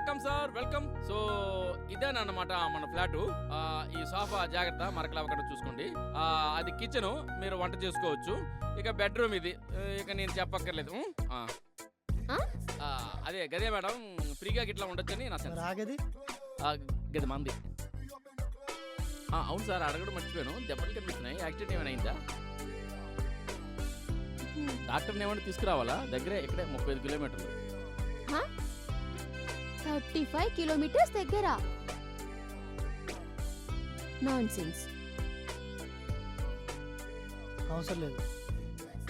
Welcome sir welcome. So ఇదేనమాట మన flat. ఈ sofa జాగ్రత్త మరకలా ఒకటి చూసుకోండి. అది కిచెన్, మీరు వంట చేసుకోవచ్చు. ఇక బెడ్రూమ్ ఇది, ఇక నేను చెప్పక్కర్లేదు. అదే గదే మేడం, ఫ్రీగా గిట్లా ఉండొచ్చని నా సెన్స్. గది మంది. అవును సార్, అడగడం మర్చిపోయాను. దెబ్బలు కనిపిస్తున్నాయి, యాక్సిడెంట్ ఏమైనా అయిందా? డాక్టర్ని ఏమైనా తీసుకురావాలా? దగ్గరే, ఇక్కడే 35 కిలోమీటర్లు. 35 కిలోమీటర్స్ దగ్గర? నాన్సెన్స్. అవసరం లేదు,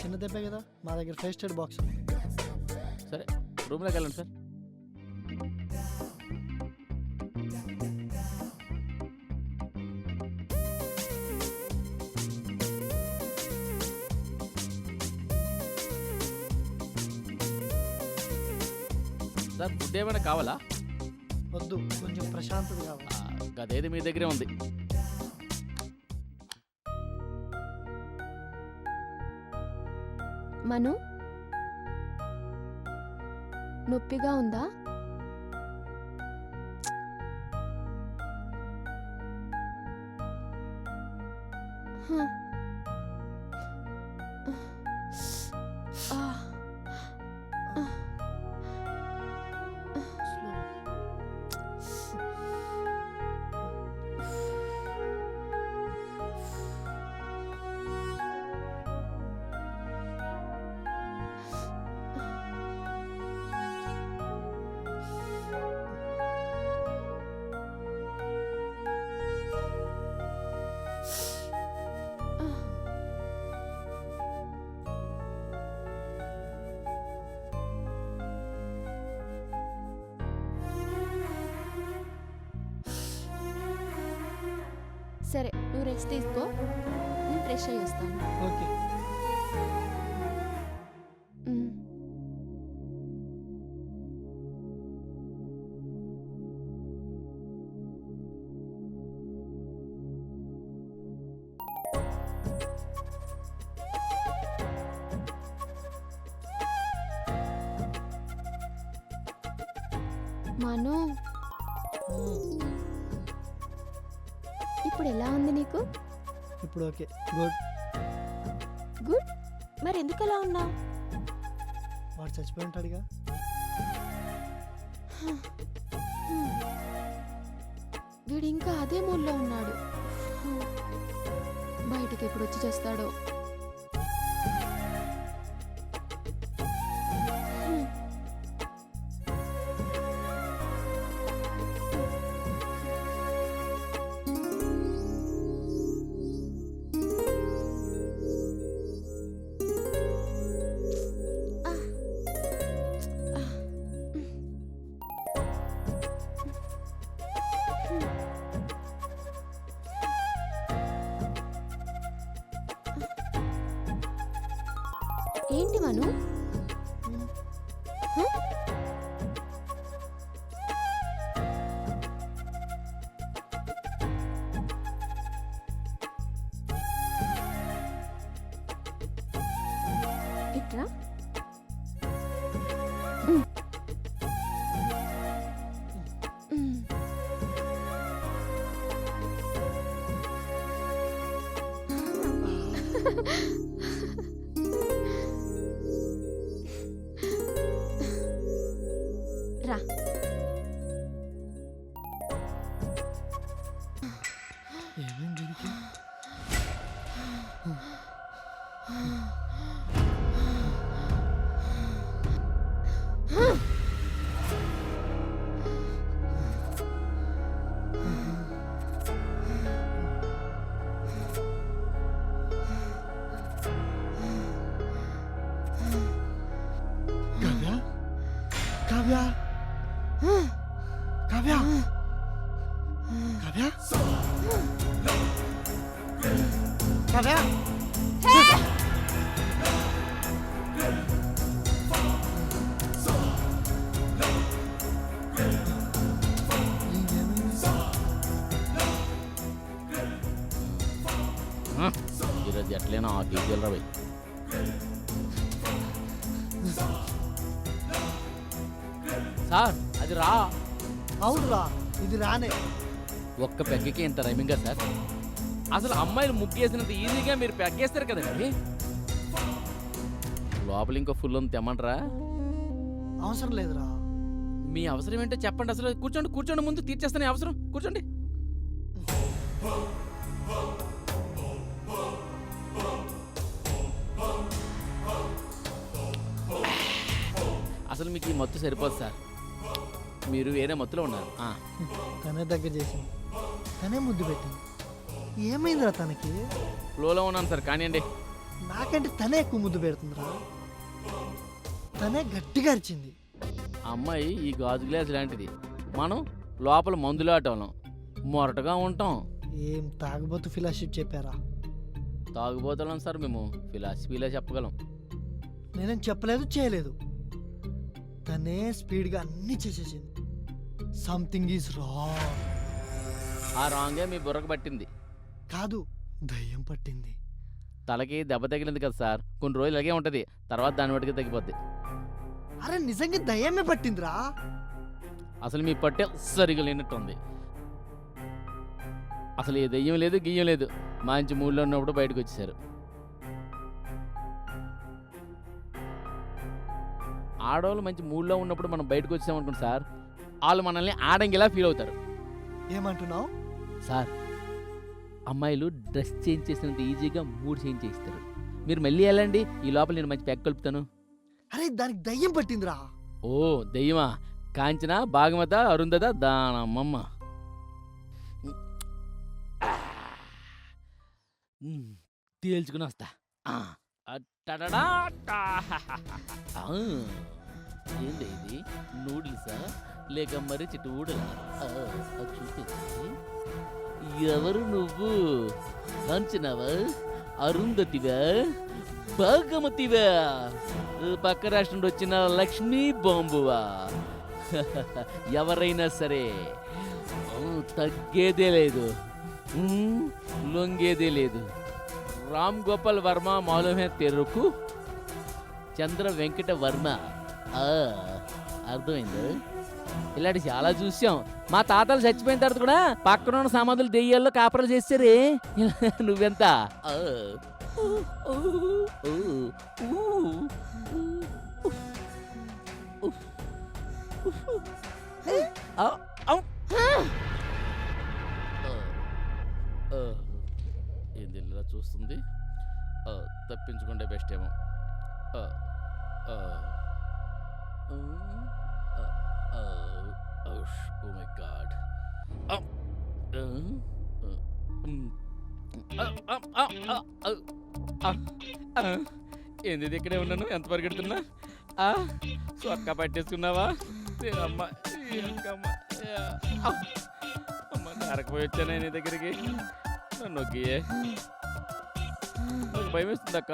చిన్న దెబ్బే కదా. మా దగ్గర ఫస్ట్ ఎయిడ్ బాక్స్. సరే రూమ్లోకి వెళ్ళండి సార్. సార్ ఫుడ్ ఏమైనా కావాలా? వద్దు, కొంచెం ప్రశాంతత కావాలి. అదేది మీ దగ్గరే ఉంది. మను, నొప్పిగా ఉందా? సరే, నువ్వు రెస్ట్ తీసుకో, నేను ఫ్రెష్ అయ్యి వస్తాను. ఓకే. మను, ఇప్పుడు ఎలా ఉంది నీకు? ఇప్పుడు ఓకే, గుడ్. గుడ్? మరి ఎందుకు అలా ఉన్నావు? వాడు చచ్చిపోయి ఉంటాడుగా. వీడు ఇంకా అదే మూడ్లో ఉన్నాడు. బయటకి ఎప్పుడు వచ్చి చేస్తాడో. ఏంటి మను? ఇట్రా. రా. ఏమేం దీనికి? కావ్య, కావ్య, కావ్య, కావ్య, ఈరోజు ఎట్లైనా ఆ కేజీలు రాబోయ్. సార్ అది రా. అవునురా, ఇది రానే. ఒక్క పెగ్గకి ఇంత రైమింగా సార్? అసలు అమ్మాయిలు ముగ్గేసినంత ఈజీగా మీరు పెగ్గేస్తారు కదండి. లోపల ఇంకో ఫుల్ ఉంది తెమ్మంటారా? అవసరం లేదురా. మీ అవసరం ఏంటో చెప్పండి. అసలు కూర్చోండి కూర్చోండి, ముందు తీర్చేస్తాను ఈ అవసరం. కూర్చోండి. అసలు మీకు ఈ మత్తు సరిపోదు సార్, మీరు వేరే మత్తులో ఉన్నారు. తనే దగ్గర చేసింది, తనే ముద్దు పెట్టింది. ఏమైందిరా తనకి? ఫ్లోలో ఉన్నాను సార్, కానివ్వండి. నాకంటే తనే ఎక్కువ ముద్దు పెడుతుందిరా. తనే గట్టిగా అరిచింది. అమ్మాయి ఈ గాజు గ్లాస్ లాంటిది, మనం లోపల మందులు ఆటం మొరటగా ఉంటాం. ఏం తాగబోతు ఫిలాషిప్ చెప్పారా? తాగుబోతున్నాం సార్ మేము, ఫిలాసఫీలో చెప్పగలం. నేనేం చెప్పలేదు, చేయలేదు. తనే స్పీడ్గా అన్నీ చేసేసింది. Something is wrong. ఆ రాంగే మీ బుర్రకు పట్టింది. కాదు, దయ్యం పట్టింది. తలకి దెబ్బ తగిలింది కదా సార్, కొన్ని రోజులు ఇలాగే ఉంటుంది, తర్వాత దాని వాటికి తగ్గిపోద్ది. అరే నిజంగా దయ్యమే పట్టిందిరా. అసలు మీ పట్టే సరిగా లేనట్టుంది. అసలు ఏ దెయ్యం లేదు గియ్యం లేదు, మంచి మూడ్లో ఉన్నప్పుడు బయటకు వచ్చేసారు. ఆడవాళ్ళు మంచి మూడ్లో ఉన్నప్పుడు మనం బయటకు వచ్చామనుకోండి సార్, వాళ్ళు మనల్ని ఆడంగిలా ఫీల్ అవుతారు. ఏమంటున్నావు? సార్, అమ్మాయిలు డ్రెస్ చేంజ్ చేసినంత ఈజీగా మూడ్ చేంజ్ చేస్తారు. మీరు మళ్ళీ వెళ్ళండి, ఈ లోపల నేను మంచి ప్యాక్ కలుపుతాను. అరే దానికి దయ్యం పట్టిందిరా. ఓ దెయ్యమా? కాంచన, భాగమత, అరుంధత, దానమ్మమ్మ. తేల్చుకుని వస్తా. ఏంది ఇది? నూడిల్సా లేక మరి చిట్టుడలా? చూపించి. ఎవరు నువ్వు? కాంచనవా, అరుంధతివా, భాగమతివా, పక్క రాష్ట్రం నుండి వచ్చిన లక్ష్మీ బాంబువా? ఎవరైనా సరే తగ్గేదే లేదు, లొంగేదే లేదు. రామ్ గోపాల్ వర్మ మాలూమే తెరుకు, చంద్ర వెంకట వర్మ. అర్థమైంది? ఇలాంటి చాలా చూసాం. మా తాతలు చచ్చిపోయిన తర్వాత కూడా పక్కన ఉన్న సమాధులు దెయ్యాల్లో కాపరాలు చేస్తారే. నువ్వెంత? ఏంది ఇలా చూస్తుంది? తప్పించుకుంటే బెస్ట్ ఏమో. Oh my god. ఏంది ఇక్కడే ఉన్నాను? ఎంత పరిగెడుతున్నా? సొక్క పట్టేసుకున్నావా? అమ్మ నరకపోయి వచ్చాను నీ దగ్గరికి. నన్ను నొక్కియే, నాకు భయం వేస్తుంది అక్క.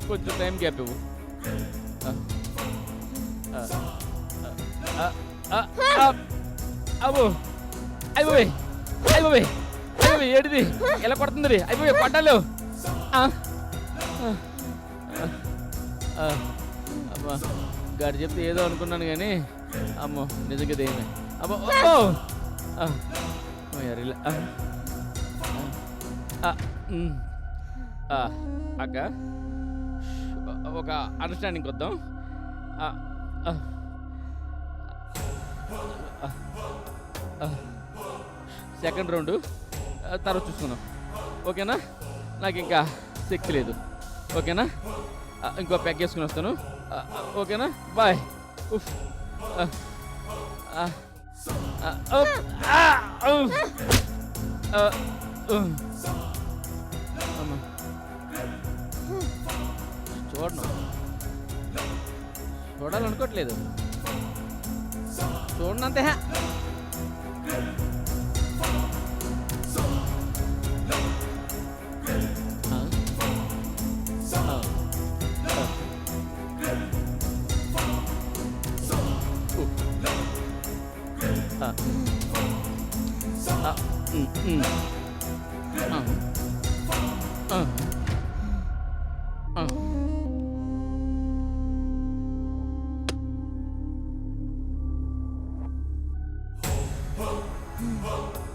కొంచెం టైం గ్యాప్ ఇవ్వు. అబ్బో అయిపోయి అయిపోయి అయిపోయి ఏడిది ఎలా కొడుతుంది? అయిపోయి కొట్టాలు. అమ్మా గాడి చెప్తే ఏదో అనుకున్నాను కానీ అమ్మో నిజంగా దేమే. అమ్మో అక్క, ఒక అండర్స్టాండింగ్ వద్దాం. సెకండ్ రౌండ్ తర్వాత చూసుకున్నాం, ఓకేనా? నాకు ఇంకా శక్తి లేదు, ఓకేనా? ఇంకో ప్యాక్ వేసుకుని వస్తాను, ఓకేనా? బాయ్. చూడను, చూడాలనుకోవట్లేదు, చూడనంతే.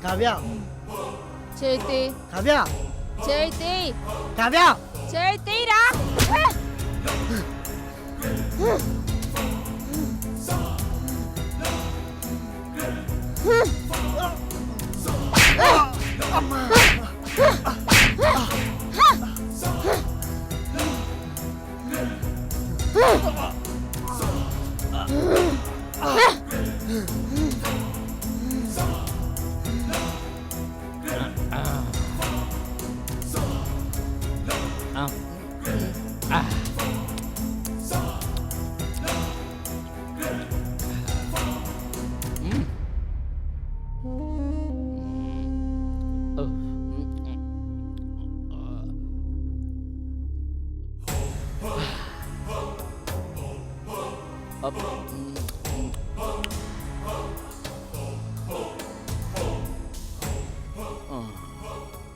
కావ్య చైతి కావ్య చైతి కావ్య చైతి రా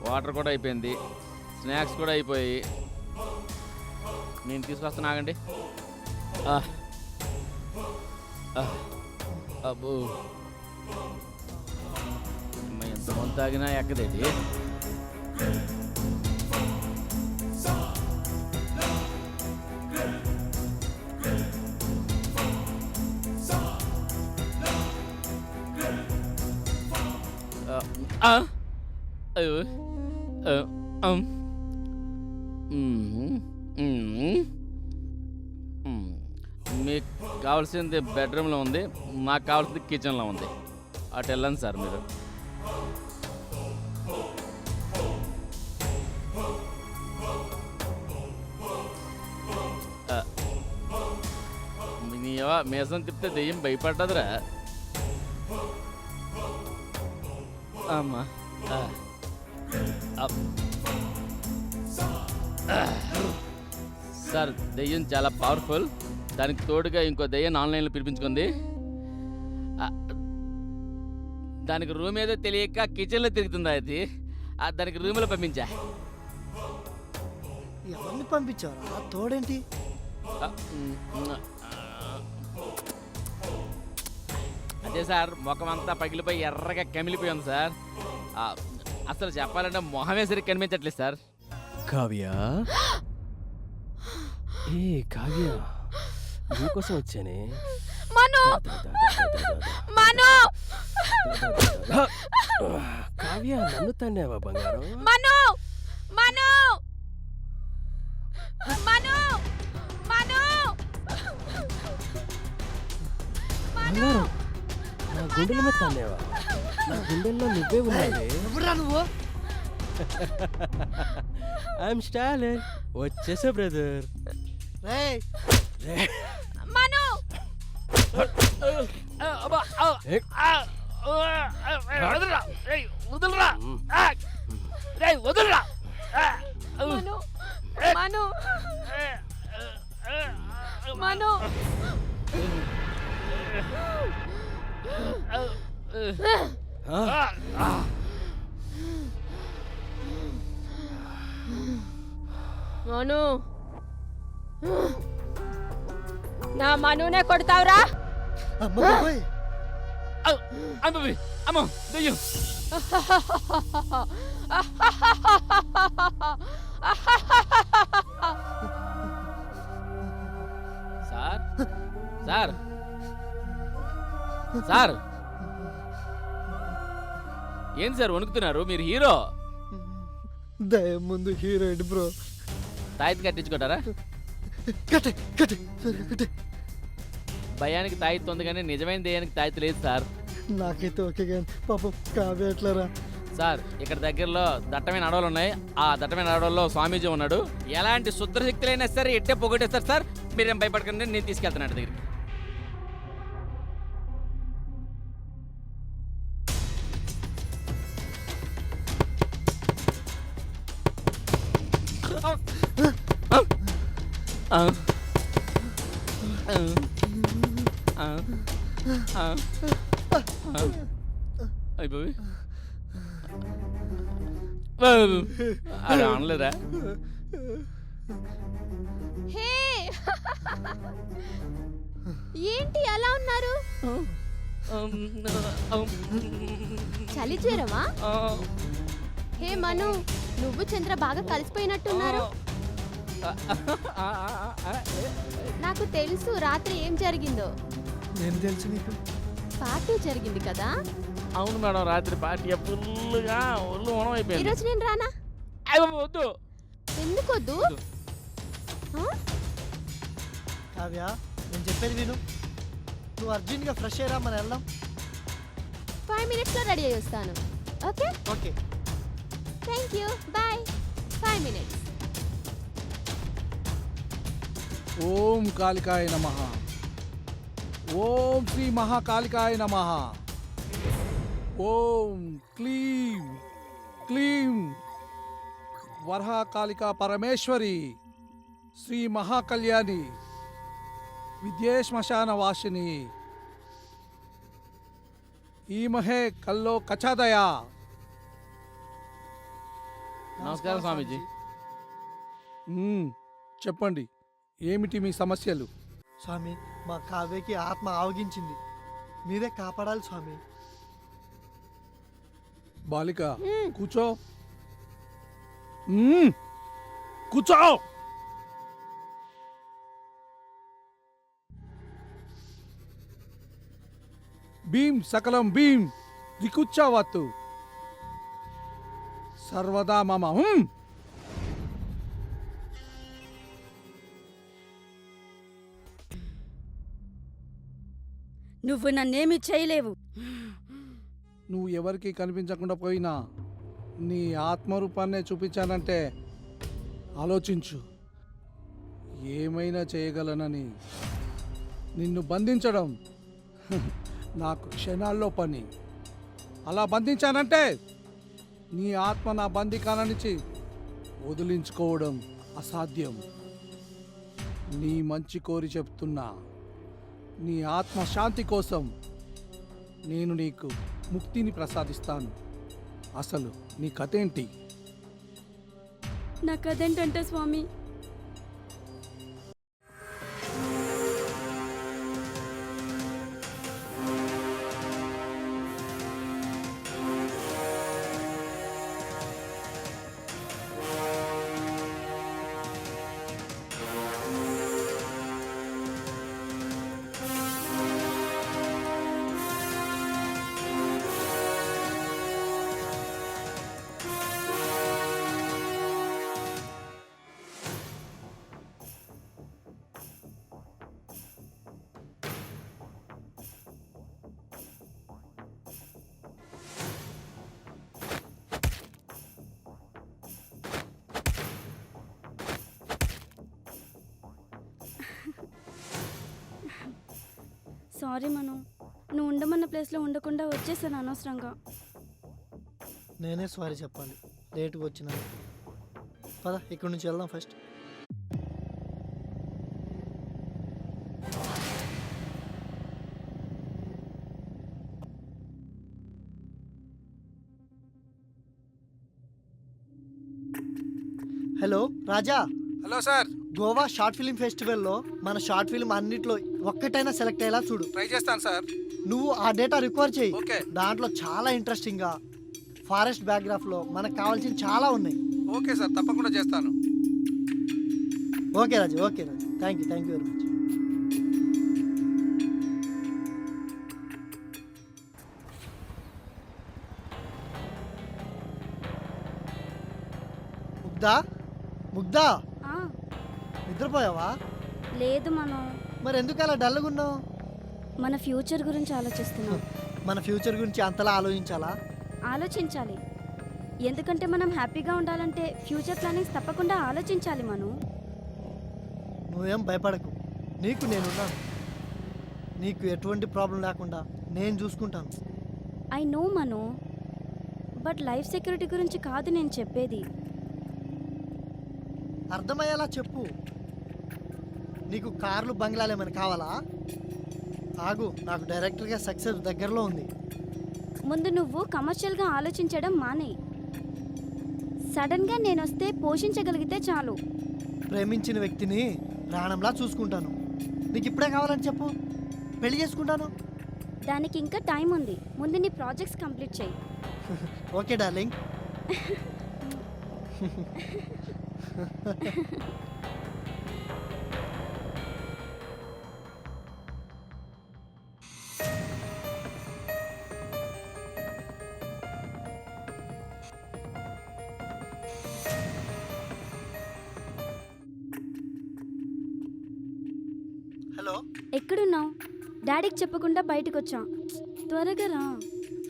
వాటర్ కూడా అయిపోయింది, స్నాక్స్ కూడా అయిపోయి. నేను తీసుకొస్తాను, ఆగండి. అబ్బో, ఎంతమంది తాగినా ఎక్కదేటి. అయ్యో, మీకు కావాల్సింది బెడ్రూమ్లో ఉంది, నాకు కావాల్సింది కిచెన్లో ఉంది. అటు వెళ్ళండి సార్ మీరు. మీసం తిప్పితే దెయ్యం భయపడ్డదిరా. అమ్మా, సార్ దెయ్యం చాలా పవర్ఫుల్. దానికి తోడుగా ఇంకో దెయ్యం ఆన్లైన్లో పిలిపించుకుంది. దానికి రూమ్ ఏదో తెలియక కిచెన్లో తిరుగుతుంది. అది దానికి రూమ్లో పంపించా. ఎవరిని పంపించారా? తోడేంటి? అదే సార్, ముఖం అంతా పగిలిపోయి ఎర్రగా కమిలిపోయి ఉంది సార్. అసలు చెప్పాలంటే మొహమే సరిగ్గా కనిపించట్లేదు సార్. కావ్య, ఏ కావ్య, నీకోసం వచ్చానే. కావ్య, నన్ను తన్నావా బంగారం? బంగారం, నా గుండెల మీద తన్నావా? నా గుండెల్లో నువ్వే ఉన్నావే. ఎవరా నువ్వు? ఐఎమ్ స్టాలిన్. వచ్చేసా బ్రదర్. రేయ్, మను, నా మనునే కొడతావురా? అమ్మ బాబోయ్. అమ్మో దెయ్యం. సార్ సార్ సార్, ఏంటి సార్ వణుకుతున్నారు? మీరు హీరో. దయ్యం ముందు హీరో ఏంటి బ్రో? తాయితీ కట్టించుకుంటారా? కట్టే కట్టే కట్టే. భయానికి తాయితీ ఉంది కానీ నిజమైన దయ్యానికి తాయితీ లేదు సార్. నాకైతే ఓకే కానీ పాపం కావ్య ఎట్లారా? సార్, ఇక్కడ దగ్గరలో దట్టమైన అడవులు ఉన్నాయి. ఆ దట్టమైన అడవుల్లో స్వామీజీ ఉన్నాడు. ఎలాంటి శుద్రశక్తులైనా సరే ఎట్టే పొగొట్టేస్తారు సార్. మీరేం భయపడకండి, నేను తీసుకెళ్తాను దగ్గరికి. అయిపోయి అది అనలేదా? హే ఏంటి అలా ఉన్నారు? చలి జ్వరమా? హే మను, నువ్వు చంద్ర బాగా కలిసిపోయినట్టున్నారు. నాకు తెలుసు రాత్రి ఏం జరిగిందో. నేను తెలుసు నీకు. పార్టీ జరిగింది కదా. అవును మేడం, రాత్రి పార్టీ ఫుల్గా ఒళ్ళు ఓనం అయిపోయింది. ఈరోజు నేను రానా? వద్దు. ఎందుకు వద్దు? కావ్య, నేను చెప్పేది విను. నువ్వు అర్జెంట్గా ఫ్రెష్ అయ్యరా, మనం వెళ్దాం. 5 minutes లో రెడీ అయ్యి వస్తాను. Okay okay. Thank you, bye. 5 minutes. ఓం కాళికాయ నమః. ఓం శ్రీ మహాకాళికాయ నమః. ఓం క్లీం క్లీం వరహాకాళికా పరమేశ్వరి శ్రీ మహాకళ్యాణి విద్యే శ్మశాన వాసిని ఈమహే కల్లో కచాదయా. నమస్కారం స్వామీజీ. చెప్పండి, ఏమిటి మీ సమస్యలు? స్వామి, మా కావ్యకి ఆత్మ ఆవగించింది, మీరే కాపాడాలి స్వామి. బాలిక కూర్చో. కూర్చో. భీం సకలం భీం దికుచ్చావత్తు సర్వదా మమ. నువ్వు నన్నేమి చేయలేవు. నువ్వు ఎవరికి కనిపించకుండా పోయినా నీ ఆత్మరూపాన్నే చూపించానంటే ఆలోచించు. ఏమైనా చేయగలనని నిన్ను బంధించడం నాకు క్షణాల్లో పని. అలా బంధించానంటే నీ ఆత్మ నా బందీకాన నుంచి వదిలించుకోవడం అసాధ్యం. నీ మంచి కోరి చెప్తున్నా, నీ ఆత్మ శాంతి కోసం నేను నీకు ముక్తిని ప్రసాదిస్తాను. అసలు నీ కథేంటి? నా కథేంటంటే స్వామి, సారీ మను, నువ్వు ఉండమన్న ప్లేస్లో ఉండకుండా వచ్చేసాను అనవసరంగా. నేనే సారీ చెప్పాలి, లేట్గా వచ్చినా. పద, ఇక్కడి నుంచి వెళ్దాం first. Hello Raja. Hello sir. Goa short film ఫెస్టివల్లో మన షార్ట్ ఫిల్మ్ అన్నిట్లో ఒక్కటైనా సెలెక్ట్ అయ్యేలా చూడు. ట్రై చేస్తాను సార్. నువ్వు ఆ డేటా రికవర్ చేయి. ఓకే. దాంట్లో చాలా ఇంట్రెస్టింగ్గా ఫారెస్ట్ బ్యాక్గ్రాఫ్లో మనకు కావాల్సిన చాలా ఉన్నాయి. ఓకే సార్, తప్పకుండా చేస్తాను. Okay Raju, okay Raju, thank you very much. Mugdha, Mugdha, ఆ, నిద్రపోయావా? లేదు మను, మరి ఎందుకు అలా డల్గా ఉన్నావు? మన ఫ్యూచర్ గురించి ఆలోచిస్తున్నాం. మన ఫ్యూచర్ గురించి అంతలా ఆలోచించాలా? ఆలోచించాలి, ఎందుకంటే మనం హ్యాపీగా ఉండాలంటే ఫ్యూచర్ ప్లానింగ్స్ తప్పకుండా ఆలోచించాలి మను. నువ్వేం భయపడకు, నీకు నేనున్నాను. నీకు ఎటువంటి ప్రాబ్లం లేకుండా నేను చూసుకుంటాను. I know Manu, but life security గురించి కాదు నేను చెప్పేది. అర్థమయ్యేలా చెప్పు. నీకు కార్లు బంగ్లాలు ఏమైనా కావాలా? ఆగు, నాకు డైరెక్టర్గా సక్సెస్ దగ్గరలో ఉంది. ముందు నువ్వు కమర్షియల్గా ఆలోచించడం మానే. సడన్గా నేను వస్తే పోషించగలిగితే చాలు. ప్రేమించిన వ్యక్తిని ప్రాణంలా చూసుకుంటాను. నీకు ఇప్పుడే కావాలని చెప్పు, పెళ్లి చేసుకుంటాను. దానికి ఇంకా టైం ఉంది. ముందు నీ ప్రాజెక్ట్స్ కంప్లీట్ చేయి. Okay darling. హలో ఎక్కడున్నావు? డాడీకి చెప్పకుండా బయటకు వచ్చా. త్వరగా రా.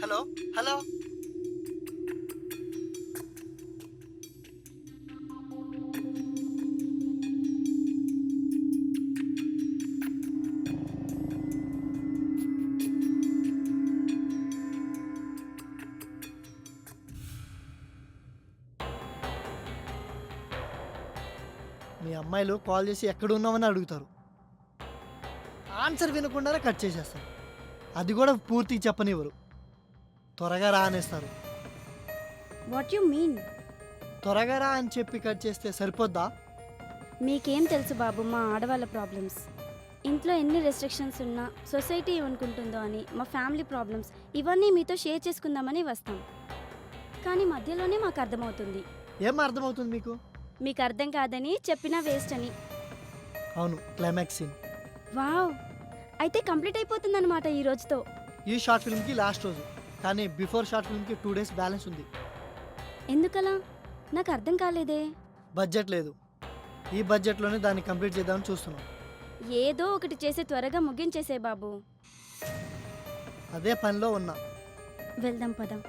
Hello hello. మీ అమ్మాయిలు కాల్ చేసి ఎక్కడ ఉన్నామని అడుగుతారు. ఆన్సర్ వినకుండానే కట్ చేసేస్తారు. అది కూడా పూర్తిగా చెప్పనివ్వరు. త్వరగా రా అనేస్తారు. What you mean? త్వరగా రా అని చెప్పి కట్ చేస్తే సరిపోద్దా? మీకేం తెలుసు బాబు మా ఆడవాళ్ళ ప్రాబ్లమ్స్. ఇంట్లో ఎన్ని రెస్ట్రిక్షన్స్ ఉన్నా సొసైటీ ఏమనుకుంటుందో అని, మా ఫ్యామిలీ ప్రాబ్లమ్స్ ఇవన్నీ మీతో షేర్ చేసుకుందామని వస్తాం. కానీ మధ్యలోనే మాకు అర్థమవుతుంది. ఏం అర్థమవుతుంది మీకు? మీకు అర్థం కాదని చెప్పినా వేస్ట్ అని. అవును, క్లైమాక్స్ సీన్. వావ్, అయితే కంప్లీట్ అయిపోతుందన్నమాట ఈ రోజుతో. ఈ షార్ట్ ఫిల్మ్కి లాస్ట్ రోజు, కానీ బిఫోర్ షార్ట్ ఫిల్మ్కి 2 days బ్యాలెన్స్ ఉంది. ఎందుకలా? నాకు అర్థం కాలేదే. బడ్జెట్ లేదు. ఈ బడ్జెట్లోనే దాన్ని కంప్లీట్ చేద్దామని చూస్తున్నాం. ఏదో ఒకటి చేసి త్వరగా ముగించేసే బాబు. అదే పనిలో ఉన్నా. వెళ్దాం పదం.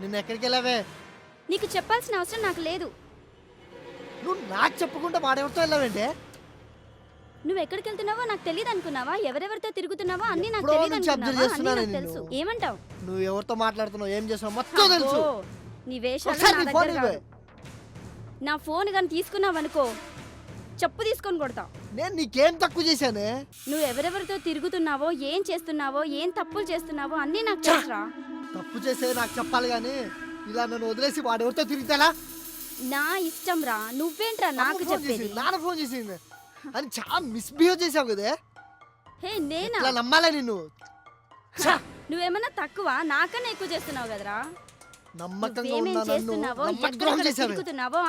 నిన్న ఎక్కడికి వెళ్ళావే? నీకు చెప్పాల్సిన అవసరం నాకు లేదు. నువ్వు నాకు చెప్పకుండా వాడెవరితో వెళ్ళావేంటే? నువ్వు ఎక్కడికి వెళ్తున్నావో నాకు తెలియదు అనుకున్నావా? ఎవరెవరితో తిరుగుతున్నావో అన్ని నాకు ఎప్పుడో తెలియదు నుంచి అనుకున్నావా? observe అన్నీ నాకు చేస్తున్నాను తెలుసు. నిన్ను. ఏమంటావు? నువ్వు ఎవరితో మాట్లాడుతున్నావు, ఏం చేస్తున్నావు మొత్తం తెలుసు. అబ్బో, నీ వేషాలు ఒకసారి నా నీ ఫోన్ దగ్గర ఇవ్వే. కాదు. నా ఫోన్ కానీ తీసుకున్నావు అనుకో, చెప్పు తీసుకొని కొడతా. నేను నీకేం తక్కువ చేశానే? నువ్వు ఎవరెవరితో తిరుగుతున్నావో, ఏం చేస్తున్నావో, ఏం తప్పులు చేస్తున్నావో అన్నీ నాకు తెలుసురా. తప్పు చేసే నాకు చెప్పాలి కానీ ఇలా నన్ను వదిలేసి వాడెవరితో తిరుగుతాలా? నా ఇష్టం రా. నువ్వేంట్రా నాకు చెప్పేది? నాన్న ఫోన్ చేసింది అని చాలా మిస్బిహేవ్ చేసావు కదే. హే నేనా? ఇలా నమ్మాలే నిన్ను. నువ్వేమన్నా తక్కువ? నాకన్నా ఎక్కువ చేస్తున్నావు కదరా. నమ్మకంగా నువ్వేమేం ఉన్న నన్ను చేస్తున్నావో, నమ్మద్రోహం ఎక్కడెక్కడ చేసావే. తిరుగుతున్నావో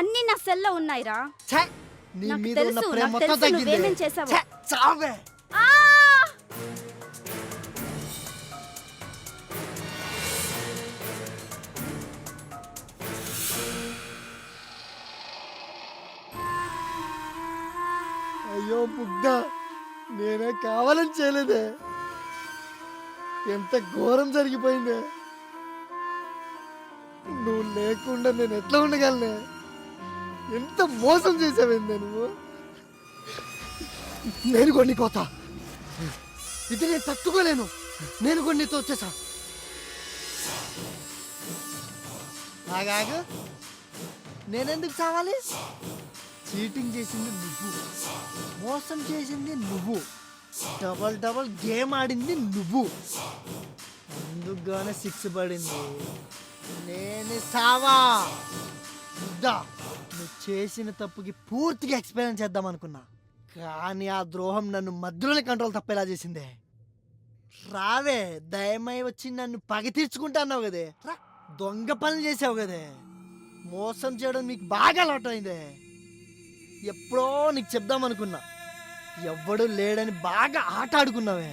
అన్ని నా సెల్లో ఉన్నాయిరా. ఛే! నీ నాకు మీద ఉన్న తెలుసు, ప్రేమ నాకు మొత్తం తెలుసు తగ్గింది. నువ్వేమేం చేసావో. ఛే! చావే. ఆ! అయ్యో బుగ్గ, నేనే కావాలని చేయలేదే. ఎంత ఘోరం జరిగిపోయిందే. నువ్వు లేకుండా నేను ఎట్లా ఉండగలనే? ఎంత మోసం చేసావేందే నువ్వు. నేను కొన్ని కోత ఇది నేను తట్టుకోలేను. నేను కొన్నితో వచ్చేసా. ఆగాగు, నేనెందుకు చావాలి? చీటింగ్ చేసింది నువ్వు, మోసం చేసింది నువ్వు, డబల్ గేమ్ ఆడింది నువ్వు. అందుకుగానే 6 పడింది. నేను సావా వద్దా? నువ్వు చేసిన తప్పుకి పూర్తిగా ఎక్స్పీరియన్స్ చేద్దాం అనుకున్నా, కానీ ఆ ద్రోహం నన్ను మధ్యలోనే కంట్రోల్ తప్పేలా చేసిందే. రావే, దయమై వచ్చి నన్ను పగ తీర్చుకుంటా అన్నావు కదే. రా, దొంగ పనులు చేసావు కదే. మోసం చేయడం నీకు బాగా అలవాటైందే. ఎప్పుడో నీకు చెప్దాం అనుకున్నా, ఎవ్వడూ లేడని బాగా ఆట ఆడుకున్నావే.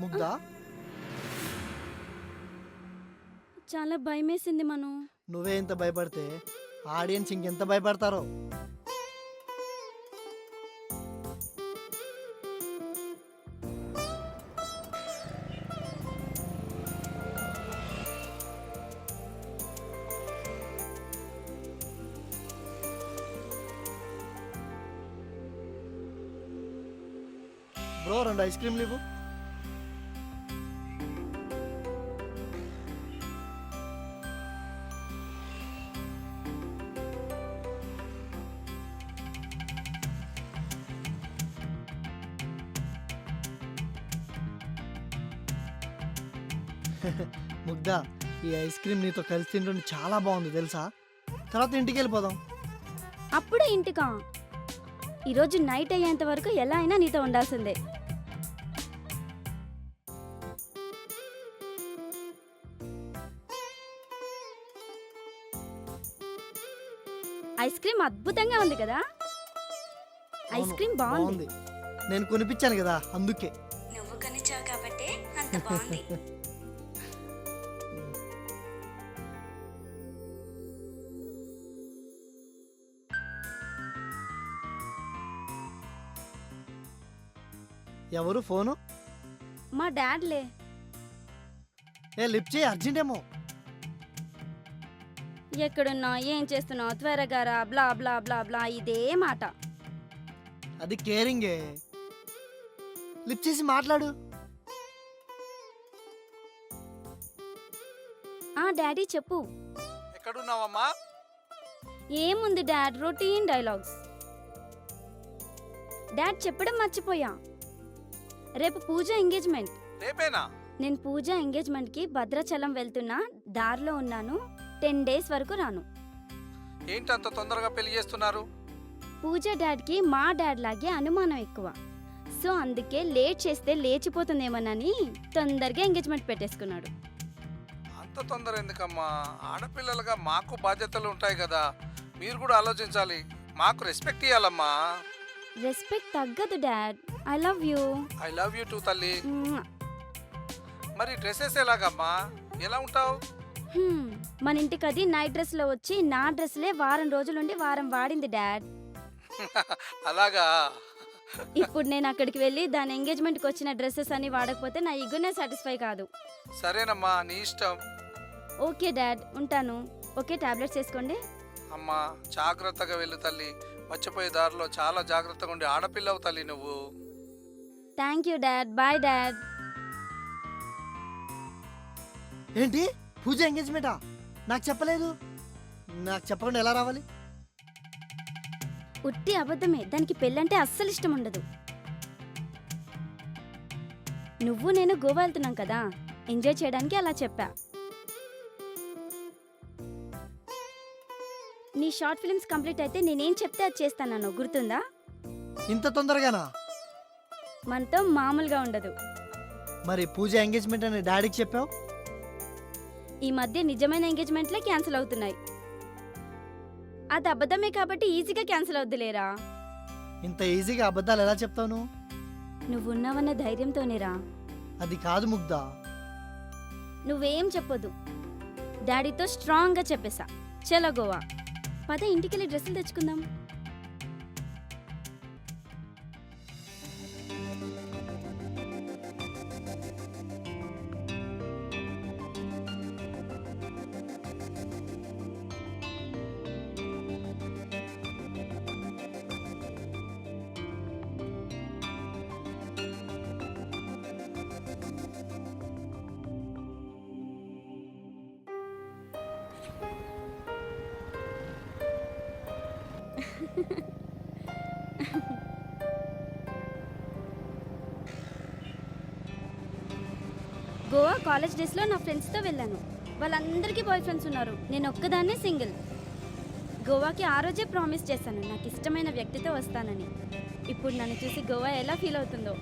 ముగ్ధా, చాలా భయమేసింది మను. నువ్వే ఇంత భయపడితే ఆడియన్స్ ఇంకెంత భయపడతారో. బ్రో 2 ఐస్ క్రీమ్లు ఇవ్వు. ముగ్ధా, ఈ ఐస్ క్రీమ్ నీతో కలిసి తింటుంటే చాలా బాగుంది తెలుసా. తర్వాత ఇంటికి వెళ్ళిపోదాం. అప్పుడే ఇంటికా? ఈరోజు నైట్ అయ్యేంత వరకు ఎలా అయినా నీతో ఉండాల్సిందే. ఐస్ క్రీమ్ అద్భుతంగా ఉంది కదా. ఐస్ అవును, క్రీమ్ బాగుంది. నేను కొనిపించాను కదా అందుకే. నువ్వు కనిచావు కాబట్టి అంత బాగుంది. ఎవరు ఫోను? మా డాడ్లే. లిఫ్ట్ చేయి, అర్జెంట్ ఏమో. ఎక్కడున్నా, ఏం చేస్తున్నావు, త్వరగా రా, బ్లా బ్లా బ్లా బ్లా, ఇదే మాట. అది కేరింగే. లిఫ్ట్ చేసి మాట్లాడు. ఆ డాడీ చెప్పు. ఎక్కడున్నావమ్మా? ఏముంది డాడ్, రొటీన్ డైలాగ్స్. డాడ్ చెప్పడం మర్చిపోయా, రేపు పూజ ఎంగేజ్మెంట్. రేపేనా? నేను పూజ ఎంగేజ్మెంట్కి భద్రాచలం వెళ్తున్నా, దారిలో ఉన్నాను. 10 days వరకు రాను. ఏంటంత తొందరగా పెళ్లి చేస్తున్నారు? పూజ డాడ్కి మా డాడ్ లాగే అనుమానం ఎక్కువ. సో అందుకే లేట్ చేస్తే లేచిపోతుందేమోనని తొందరగా ఎంగేజ్మెంట్ పెట్టేసుకున్నాడు. అంత తొందర ఎందుకమ్మా? ఆడపిల్లలుగా మాకు బాధ్యతలు ఉంటాయి కదా, మీరు కూడా ఆలోచించాలి. మాకు రెస్పెక్ట్ ఇవ్వాలమ్మా. రెస్పెక్ట్ తగ్గదు dad. I love you. I love you two తల్లి. మరి డ్రెస్సెస్ ఎలాగమ్మా? ఎలా ఉంటావు? మన ఇంటికి అది నైట్ డ్రెస్లో వచ్చి నా డ్రెస్లే వారం రోజులుండి వారం వాడింది డాడ్. అలాగా? ఇప్పుడు నేను అక్కడికి వెళ్ళి దాని ఎంగేజ్మెంట్కి వచ్చిన డ్రెస్సెస్ అన్ని వాడకపోతే నా ఈగోనే సాటిస్ఫై కాదు. సరేనమ్మా, నీ ఇష్టం. ఓకే డాడ్, ఉంటాను. ఓకే, టాబ్లెట్స్ వేసుకోండి. అమ్మా జాగ్రత్తగా వెళ్ళు తల్లి. వచ్చిపోయే దారిలో చాలా జాగ్రత్తగా ఉండి ఆడపిల్లవు తల్లి నువ్వు. Thank you dad. Bye dad. ఏంటి పూజ ఎంగేజ్మెంటా? నాకు చెప్పలేదు. నాకు చెప్పకుండా ఎలా రావాలి? ఉట్టి అబద్ధమే, దానికి పెళ్ళంటే అస్సలు ఇష్టం ఉండదు. నువ్వు నేను గోవా వెళ్తున్నాం కదా, ఎంజాయ్ చేయడానికి అలా చెప్పా. నీ షార్ట్ ఫిల్మ్స్ కంప్లీట్ అయితే నేనేం చెప్తే అది చేస్తాను, గుర్తుందా? ఇంత తొందరగానా? మనతో మామూలుగా ఉండదు. మరి పూజ ఎంగేజ్మెంట్ అని డాడీకి చెప్పావు. ఈ మధ్య నిజమైన ఎంగేజ్మెంట్లే క్యాన్సిల్ అవుతున్నాయి. అది అబద్ధమే కాబట్టి ఈజీగా క్యాన్సిల్ అవుద్దులేరా. ఇంత ఈజీగా అబద్ధాలు ఎలా చెప్తావు నువ్వు? నువ్వున్నావన్న ధైర్యంతోనేరా. అది కాదు ముగ్ధా. నువ్వేం చెప్పొద్దు, డాడీతో స్ట్రాంగ్గా చెప్పేశా. చలో గోవా, పద ఇంటికెళ్ళి డ్రెస్సులు తెచ్చుకుందాం. గోవా కాలేజ్ డేస్లో నా ఫ్రెండ్స్తో వెళ్ళాను. వాళ్ళందరికీ బాయ్ ఫ్రెండ్స్ ఉన్నారు, నేను ఒక్కదాన్నే సింగిల్. గోవాకి ఆ రోజే ప్రామిస్ చేశాను నాకు ఇష్టమైన వ్యక్తితో వస్తానని. ఇప్పుడు నన్ను చూసి గోవా ఎలా ఫీల్ అవుతుందో.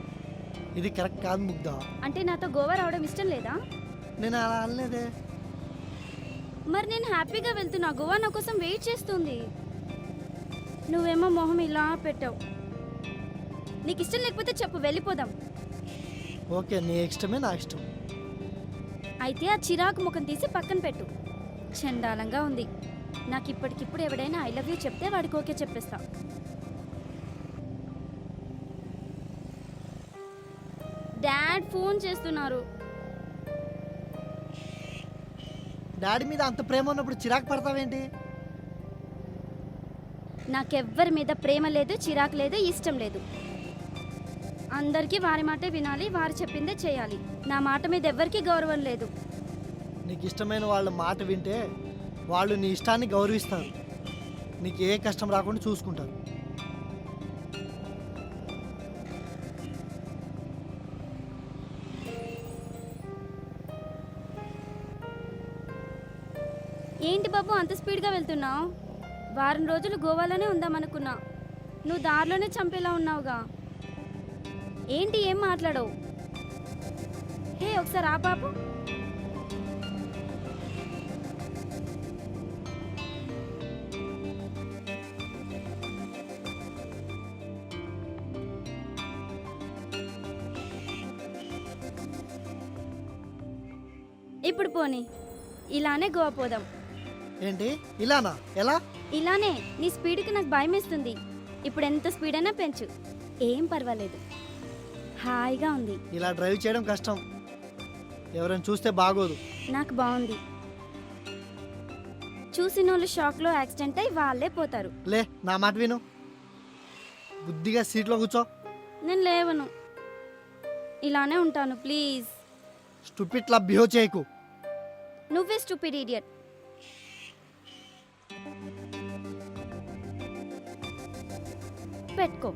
ఇది కరెక్ట్ కాదు ముగ్ధా. అంటే నాతో గోవా రావడం ఇష్టం లేదా? నేను అలా అనలేదే. మరి నేను హ్యాపీగా వెళ్తున్నా, గోవా నా కోసం వెయిట్ చేస్తుంది. నువ్వేమో మొహం ఇలా పెట్టావు. నీకు ఇష్టం లేకపోతే చెప్పు, వెళ్ళిపోదాం. ఓకే, నీ ఇష్టమే నా ఇష్టం. అయితే ఆ చిరాకు ముఖం తీసి పక్కన పెట్టు. చండాలంగా ఉంది. నాకు ఇప్పటికిప్పుడు ఎవడైనా ఐ లవ్ యూ చెప్తే వాడికి ఓకే చెప్పేస్తా. డాడ్ ఫోన్ చేస్తున్నారు. డాడీ మీద అంత ప్రేమ ఉన్నప్పుడు చిరాకు పడతావేంటి? నాకెవ్వరి మీద ప్రేమ లేదు, చిరాకు లేదు, ఇష్టం లేదు. అందరికీ వారి మాటే వినాలి, వారు చెప్పిందే చేయాలి. నా మాట మీద ఎవ్వరికీ గౌరవం లేదు. నీకు ఇష్టమైన వాళ్ళ మాట వింటే వాళ్ళు నీ ఇష్టాన్ని గౌరవిస్తారు. నీకు ఏ కష్టం రాకుండా చూసుకుంటారు. ఏంటి బాబు అంత స్పీడ్గా వెళ్తున్నావు? వారం రోజులు గోవాలోనే ఉందామనుకున్నా. నువ్వు దారిలోనే చంపేలా ఉన్నావుగా. ఏంటి ఏం మాట్లాడవు? హే ఒకసారి ఆ పాపు. ఇప్పుడు పోనీ ఇలానే గోవా పోదాం. ఏంటి ఇలానా? ఎలా? ఇలానే. నీ స్పీడ్కి నాకు భయం వేస్తుంది. ఇప్పుడు ఎంత స్పీడ్ అయినా పెంచు, ఏం పర్వాలేదు. హాయిగా ఉంది. ఇలా డ్రైవ్ చేయడం కష్టం, ఎవరైనా చూస్తే బాగోదు. నాకు బాగుంది. చూసిన వాళ్ళు షాక్లో యాక్సిడెంట్ అయి వాళ్ళే పోతారు. లే, నా మాట విను. బుద్ధిగా సీట్లో కూర్చో. నేను లేవను, ఇలానే ఉంటాను. ప్లీజ్. స్టూపిడ్లా బిహేవ్ చేయకు. నువ్వే స్టూపిడ్ ఇడియట్. పెట్టుకో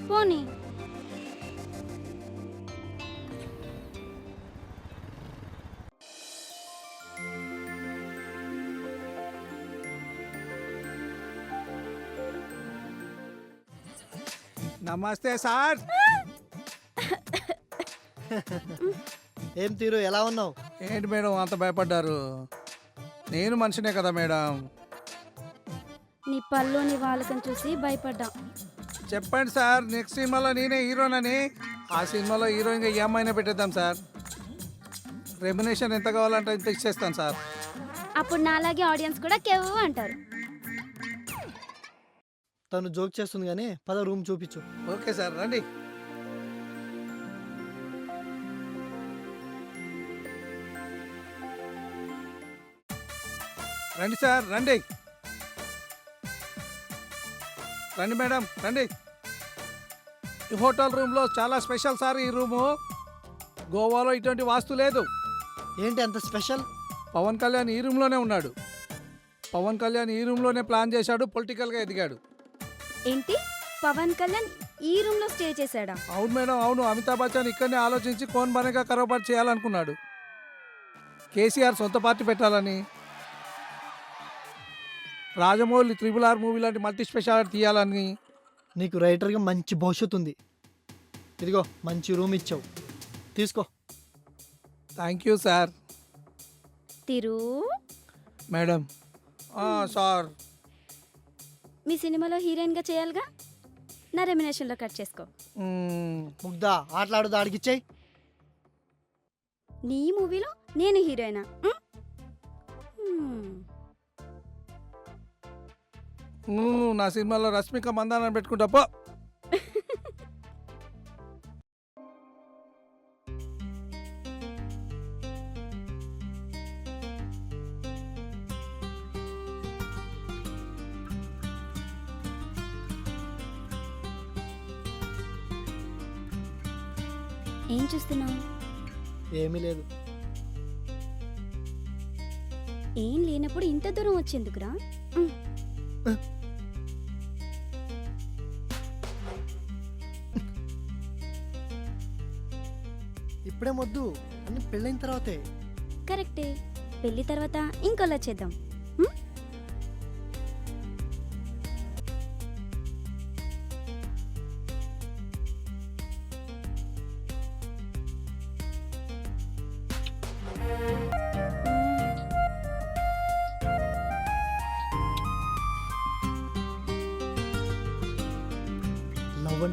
పోనీ. నమస్తే సార్. ఏం తీరు, ఎలా ఉన్నావు? ఏంటి మేడం అంత భయపడ్డారు? నేను మనిషినే కదా మేడం. నీ పళ్ళుని వాళ్ళకని చూసి భయపడ్డా. చెప్పండి సార్, నెక్స్ట్ సినిమాలో నేనే హీరోనని. ఆ సినిమాలో హీరోయిన్గా ఈ అమ్మాయినే పెట్టేద్దాం సార్. రెమ్యునేషన్ ఎంత కావాలంటే ఇంత ఇచ్చేస్తాను సార్. అప్పుడు నాలాగే ఆడియన్స్ కూడా కెవ్వు అంటారు. తను జోక్ చేస్తుంది కానీ పద రూమ్ చూపించు. ఓకే సార్, రండి. రండి సార్, రండి. రండి మేడం, రండి. ఈ హోటల్ రూమ్లో చాలా స్పెషల్ సార్ ఈ రూము. గోవాలో ఇటువంటి వాస్తు లేదు. ఏంటి అంత స్పెషల్? పవన్ కళ్యాణ్ ఈ రూమ్లోనే ఉన్నాడు. పవన్ కళ్యాణ్ ఈ రూమ్లోనే ప్లాన్ చేశాడు, పొలిటికల్గా ఎదిగాడు. ఏంటి, పవన్ కళ్యాణ్ ఈ రూమ్ లో స్టే చేశాడా? అవును మేడం, అవును. అమితాబ్ బచ్చన్ ఇక్కడనే ఆలోచించి కోన్ బనేగా కరోబార్ చేయాలనుకున్నాడు. కేసీఆర్ సొంత పార్టీ పెట్టాలని, రాజమౌళి RRR మూవీ లాంటి మల్టీ స్పెషాలిటీ తీయాలని. నీకు రైటర్గా మంచి భవిష్యత్తు ఉంది. ఇదిగో మంచి రూమ్ ఇచ్చావు, తీసుకో. Thank you sir. Tiru madam. Sir, మీ సినిమాలో హీరోయిన్ గా చేయాలిగా, నా రెమ్యునేషన్ లో కట్ చేసుకో. ముగ్ధా ఆటలాడుదా అడిగిచ్చాయి. నీ మూవీలో నేను హీరోయినా? నా సినిమాలో రష్మిక మందాన పెట్టుకుంటా పో. ఏం చూస్తున్నావు? ఏమీ లేదు. ఏం లేనప్పుడు ఇంత దూరం వచ్చేందుకురా? ఇప్పుడే వద్దు, అన్ని పెళ్ళైన తర్వాతే. కరెక్టే, పెళ్లి తర్వాత ఇంకోలా చేద్దాం.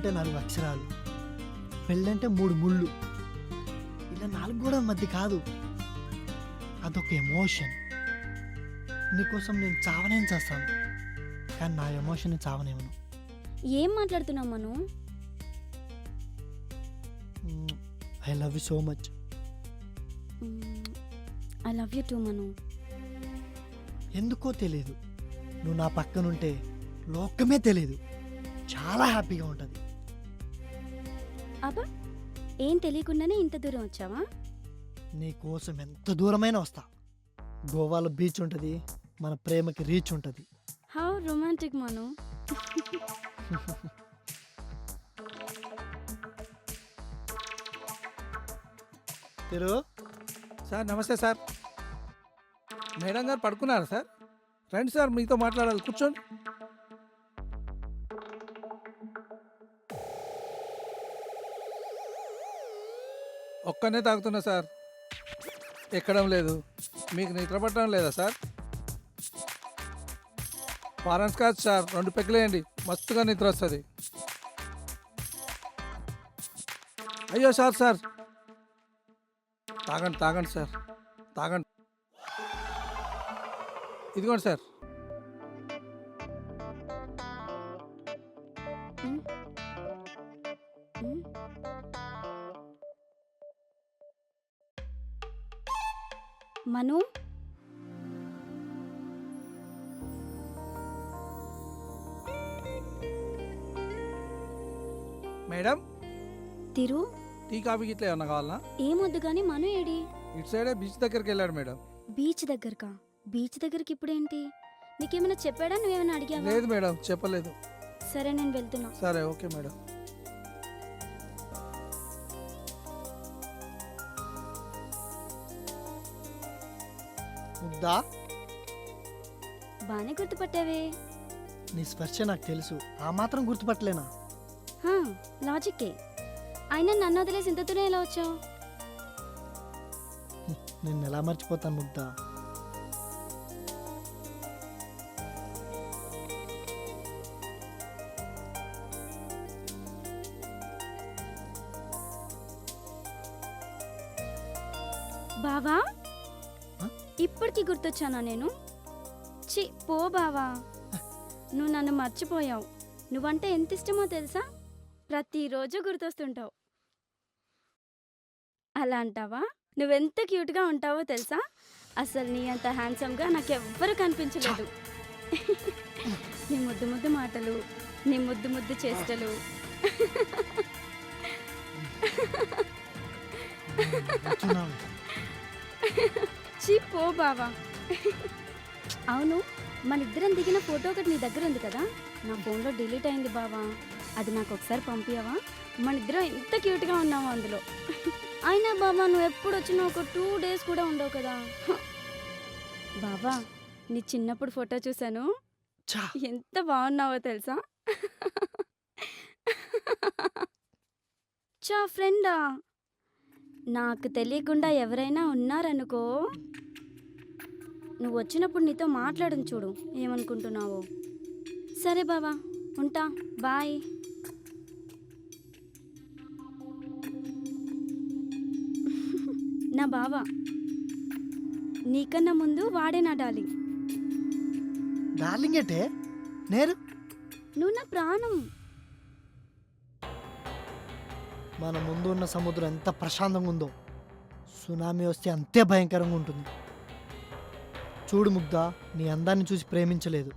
అంటే 4 అక్షరాలు, పెళ్ళంటే 3 ముళ్ళు. ఇలా 4 గోడల మధ్య కాదు, అదొక ఎమోషన్. నీకోసం నేను చావనేం చేస్తాను, కానీ నా ఎమోషన్ చావనేమను. ఏం మాట్లాడుతున్నావు Manu? I love you so much. I love you too Manu. ఎందుకో తెలియదు, నువ్వు నా పక్కనుంటే లోకమే తెలియదు, చాలా హ్యాపీగా ఉంటుంది. అబ్బా, ఏం తెలియకుండానే ఇంత దూరం వచ్చావా? నీ కోసం ఎంత దూరమైనా వస్తా. గోవాలో బీచ్ ఉంటుంది, మన ప్రేమకి రీచ్ ఉంటుంది. How romantic Manu. Thiru sir నమస్తే సార్. మేడం గారు పడుకున్నారా సార్? రండి సార్, మీతో మాట్లాడాలి, కూర్చోండి. ఒక్కనే తాగుతున్నా సార్, ఎక్కడం లేదు. మీకు నిద్ర పట్టడం లేదా సార్? ఫారెన్స్ కాదు సార్, 2 పెగ్గులేయండి, మస్తుగా నిద్ర వస్తుంది. అయ్యో సార్ సార్, తాగండి తాగండి సార్, తాగండి. ఇదిగోండి సార్. మను, మేడం, తిరు, టీ కాఫీ గిట్లా ఏమన్నా కావాలనా? ఏమొద్దు కానీ మను ఏడి? ఇటు సైడే బీచ్ దగ్గరికి వెళ్ళాడు మేడం. బీచ్ దగ్గరకా? బీచ్ దగ్గరికి ఇప్పుడేంటి? నీకేమైనా చెప్పాడా? నువ్వేమైనా అడిగావా? లేదు మేడం, చెప్పలేదు. సరే, నేను వెళ్తున్నా. సరే ఓకే మేడం. ముద్దా, బానే గుర్తుపట్టావే. నీ స్పర్శ నాకు తెలుసు, ఆ మాత్రం గుర్తుపట్టలేనా? హా, లాజిక్కే. అయినా నన్ను వదిలేసి ఇంత దూరం ఎలా వచ్చావు? నేను ఎలా మర్చిపోతాను ముద్దా. బావా, హ? ఇప్పటికి గుర్తొచ్చానా నేను? చి పో బావా, నువ్వు నన్ను మర్చిపోయావు. నువ్వంటే ఎంత ఇష్టమో తెలుసా? ప్రతిరోజు గుర్తొస్తుంటావు. అలా అంటావా? నువ్వెంత క్యూట్గా ఉంటావో తెలుసా? అసలు నీ అంత హ్యాండ్సమ్గా నాకెవ్వరు కనిపించలేదు. నీ ముద్దు ముద్దు మాటలు, నీ ముద్దు ముద్దు చేష్టలు. కూర్చున్నాను. చీ పో బావా. అవును, మన ఇద్దరం దిగిన ఫోటో ఒకటి నీ దగ్గర ఉంది కదా? నా ఫోన్లో డిలీట్ అయింది బావా, అది నాకు ఒకసారి పంపియవా? మన ఇద్దరం ఎంత క్యూట్గా ఉన్నావు అందులో. అయినా బాబా, నువ్వు ఎప్పుడు వచ్చినా ఒక 2 days కూడా ఉండవు కదా. బాబా, నీ చిన్నప్పుడు ఫోటో చూశాను, ఛా, ఎంత బాగున్నావో తెలుసా? చా ఫ్రెండా? నాకు తెలియకుండా ఎవరైనా ఉన్నారనుకో, నువ్వు వచ్చినప్పుడు నీతో మాట్లాడను చూడు, ఏమనుకుంటున్నావో. సరే బాబా, ఉంటా, బాయ్. నా బావ, నీకన్నా ముందు వాడే నా డార్లింగ్. డార్లింగ్ అంటే నేను? నువ్వు నా ప్రాణం. మన ముందు ఉన్న సముద్రం ఎంత ప్రశాంతంగా ఉందో, సునామీ వస్తే అంతే భయంకరంగా ఉంటుంది. చూడు ముగ్ధా, నీ అందాన్ని చూసి ప్రేమించలేదు.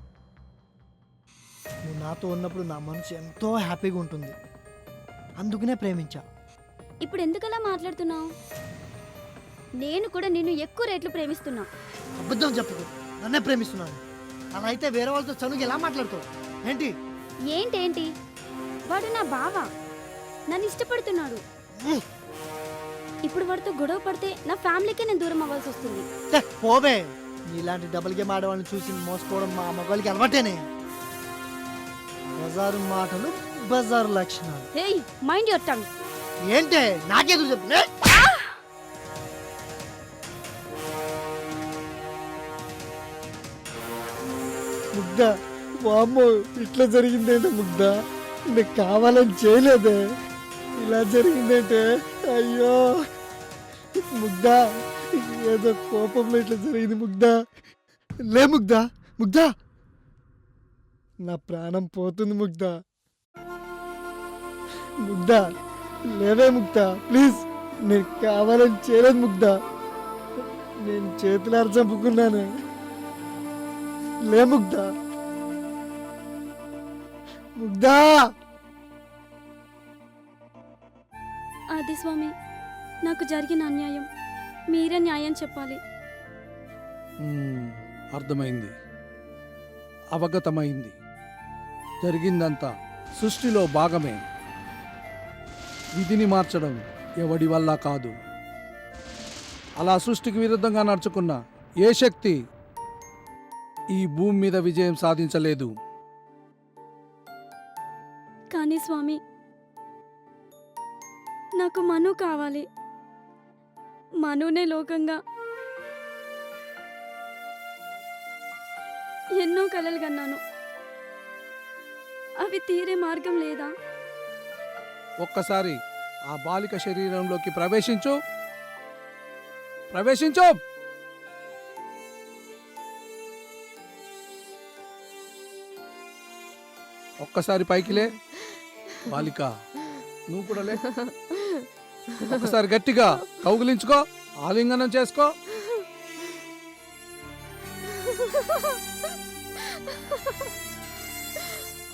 నువ్వు నాతో ఉన్నప్పుడు నా మనసు ఎంతో హ్యాపీగా ఉంటుంది, అందుకనే ప్రేమించా. ఇప్పుడు ఎందుకలా మాట్లాడుతున్నావు? నేను కూడా నిన్ను ఎక్కువ రేట్లు ప్రేమిస్తున్నా. అబద్ధం చెప్పదు, నన్నే ప్రేమిస్తున్నాను. అలా అయితే వేరే వాళ్ళతో చనువు ఎలా మాట్లాడుతావు? ఏంటి ఏంటేంటి? వాడు నా బావ, నన్ను ఇష్టపడుతున్నాడు. ఇప్పుడు వాడితో గొడవ పడితే నా ఫ్యామిలీకే నేను దూరం అవ్వాల్సి వస్తుంది. ఛే, పోవే. నీలాంటి డబుల్ గేమ్ ఆడవాళ్ళని చూసి మోసపోవడం మా మగవాళ్ళకి అలవాటేనే. బజారు మాటలు, బజారు లక్షణాలు. Hey, mind your tongue. ఏంటే నాకేదో చెప్పు. ముగ్ధ, వామ్మో, ఇట్లా జరిగిందేంట ముగ్ధ? నీకు కావాలని చేయలేదే, ఇలా జరిగిందంటే అయ్యో ముగ్ధా, ఏదో కోపంలో ఇట్లా జరిగింది ముగ్ధా. లే ముగ్ధా, ముగ్ధా, నా ప్రాణం పోతుంది ముగ్ధా. ముగ్ధా లేవే ముగ్ధా, ప్లీజ్. నేను కావాలని చేయలేదు ముగ్ధా, నేను చేతులారు చంపుకున్నాను. లే ముగ్ధా, ముగ్ధా. అది స్వామి, నాకు జరిగిన అన్యాయం మీరే న్యాయం చెప్పాలి. అర్థమైంది, అవగతమైంది. జరిగిందంతా సృష్టిలో భాగమే. విధిని మార్చడం ఎవడి వల్ల కాదు. అలా సృష్టికి విరుద్ధంగా నడుచుకున్న ఏ శక్తి ఈ భూమి మీద విజయం సాధించలేదు. కానీ స్వామి, నాకు మను కావాలి. మనునే లోకంగా ఎన్నో కలలు కన్నాను. అవి తీరే మార్గం లేదా? ఒక్కసారి ఆ బాలిక శరీరంలోకి ప్రవేశించు. ప్రవేశించు. ఒక్కసారి పైకిలే. బాలిక, నువ్వు కూడా లే. ఒక్కసారి గట్టిగా కౌగిలించుకో, ఆలింగనం చేసుకో.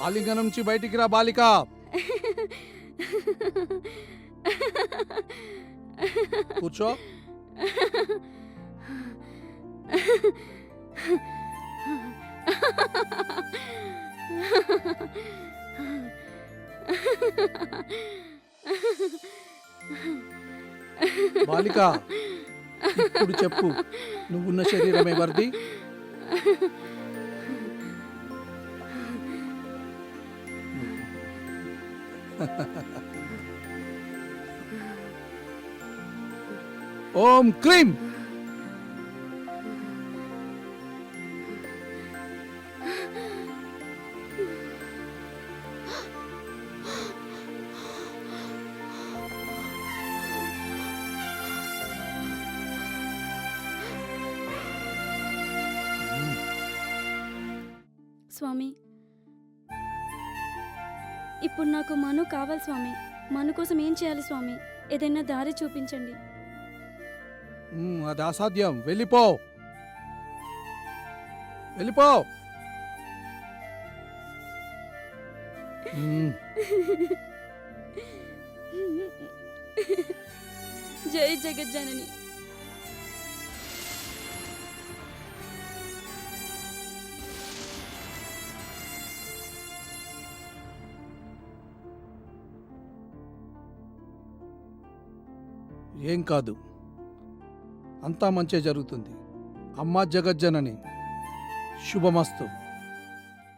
ఆలింగనం నుంచి బయటికి రా బాలిక. కూర్చో. బాలిక, ఇప్పుడు చెప్పు, నువ్వున్న శరీరం ఎవరిది? ఓం క్లీం. స్వామి, ఇప్పుడు నాకు మను కావాలి స్వామి. మను కోసం ఏం చేయాలి స్వామి? ఏదైనా దారి చూపించండి. అది అసాధ్యం. వెళ్ళిపో, వెళ్ళిపో. జై జగజ్జనని. ఏం కాదు, అంతా మంచే జరుగుతుంది. అమ్మా జగజ్జనని, శుభమస్తు.